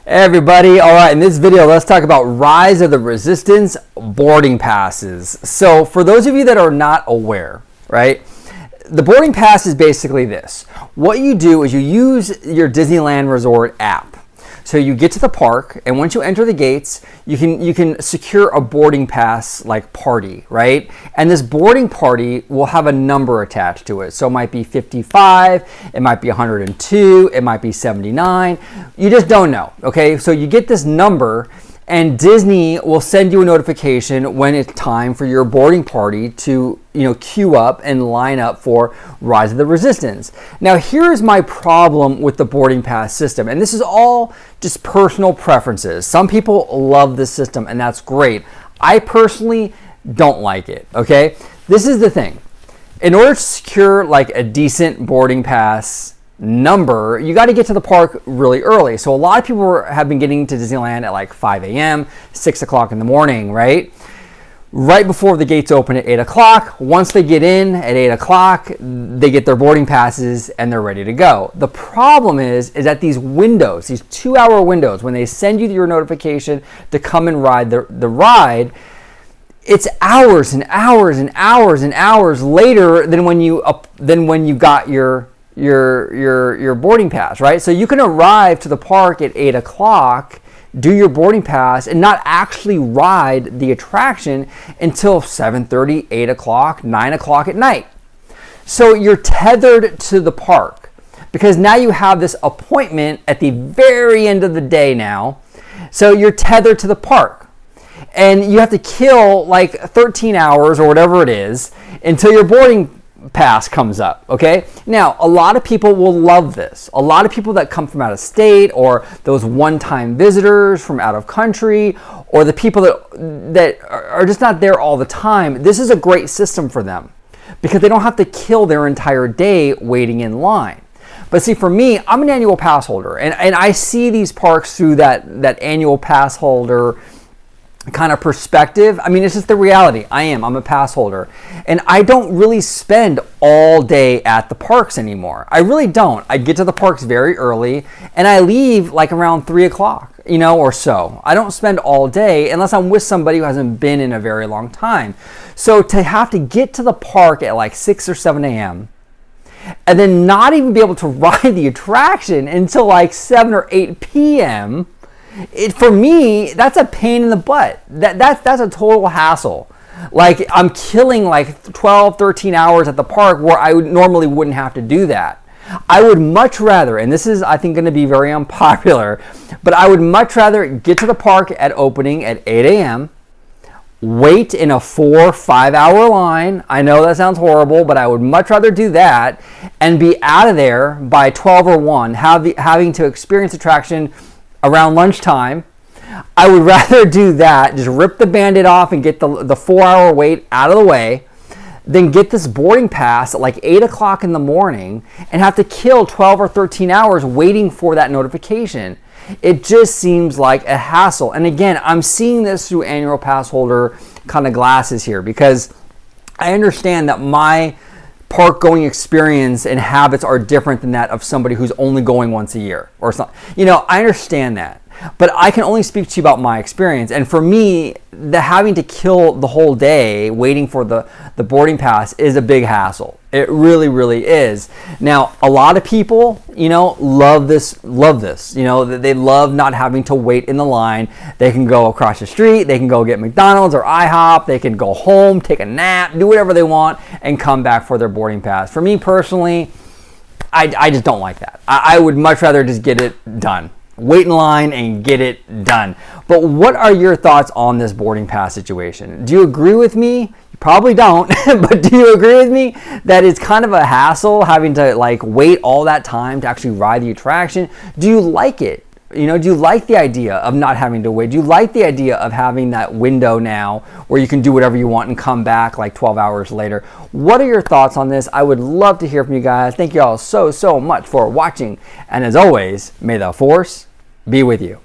Everybody, all right, in this video, let's talk about Rise of the Resistance boarding passes. So for those of you that are not aware, right, the boarding pass is basically this. What you do is you use your Disneyland Resort app. So you get to the park, and once you enter the gates, you can secure a boarding pass like party, right? And this boarding party will have a number attached to it. So it might be 55, it might be 102, it might be 79. You just don't know, okay? So you get this number, and Disney will send you a notification when it's time for your boarding party to, queue up and line up for Rise of the Resistance. Now, here's my problem with the boarding pass system, and this is all just personal preferences. Some people love this system, and that's great. I personally don't like it, okay? This is the thing. In order to secure like a decent boarding pass number, you got to get to the park really early. So a lot of people have been getting to Disneyland at like 5 a.m., 6 o'clock in the morning, right? Right before the gates open at 8 o'clock. Once they get in at 8 o'clock, they get their boarding passes and they're ready to go. The problem is that these windows, these 2-hour windows, when they send you your notification to come and ride the ride, it's hours and hours and hours and hours later than when you got your boarding pass, right? So you can arrive to the park at 8 o'clock, do your boarding pass, and not actually ride the attraction until 7:30, 8 o'clock, 9 o'clock at night. So you're tethered to the park because now you have this appointment at the very end of the day now. So you're tethered to the park. And you have to kill like 13 hours or whatever it is until your boarding pass comes up, okay? Now, a lot of people will love this. A lot of people that come from out of state, or those one-time visitors from out of country, or the people that are just not there all the time, this is a great system for them because they don't have to kill their entire day waiting in line. But see, for me, I'm an annual pass holder, and I see these parks through that annual pass holder kind of perspective. I mean, it's just the reality. I'm a pass holder, and I don't really spend all day at the parks anymore. I really don't. I get to the parks very early and I leave like around 3 o'clock, or so. I don't spend all day unless I'm with somebody who hasn't been in a very long time. So to have to get to the park at like 6 or 7 a.m. and then not even be able to ride the attraction until like 7 or 8 p.m., for me, that's a pain in the butt. That's a total hassle. Like, I'm killing like 12, 13 hours at the park where I normally wouldn't have to do that. I would much rather, and this is, I think, going to be very unpopular, but I would much rather get to the park at opening at 8 a.m., wait in a 4-5 hour line. I know that sounds horrible, but I would much rather do that and be out of there by 12 or 1, having to experience attraction around lunchtime. I would rather do that, just rip the Band-Aid off and get the 4-hour wait out of the way, than get this boarding pass at like 8 o'clock in the morning and have to kill 12 or 13 hours waiting for that notification. It just seems like a hassle. And again, I'm seeing this through annual pass holder kind of glasses here, because I understand that my park going experience and habits are different than that of somebody who's only going once a year or something. I understand that, but I can only speak to you about my experience. And for me, the having to kill the whole day waiting for the boarding pass is a big hassle. It really, really is. Now, a lot of people, love this. They love not having to wait in the line. They can go across the street. They can go get McDonald's or IHOP. They can go home, take a nap, do whatever they want, and come back for their boarding pass. For me personally, I just don't like that. I would much rather just get it done. Wait in line and get it done. But what are your thoughts on this boarding pass situation? Do you agree with me? You probably don't, but do you agree with me that it's kind of a hassle having to like wait all that time to actually ride the attraction? Do you like it? Do you like the idea of not having to wait? Do you like the idea of having that window now where you can do whatever you want and come back like 12 hours later? What are your thoughts on this? I would love to hear from you guys. Thank you all so much for watching. And as always, may the force be with you.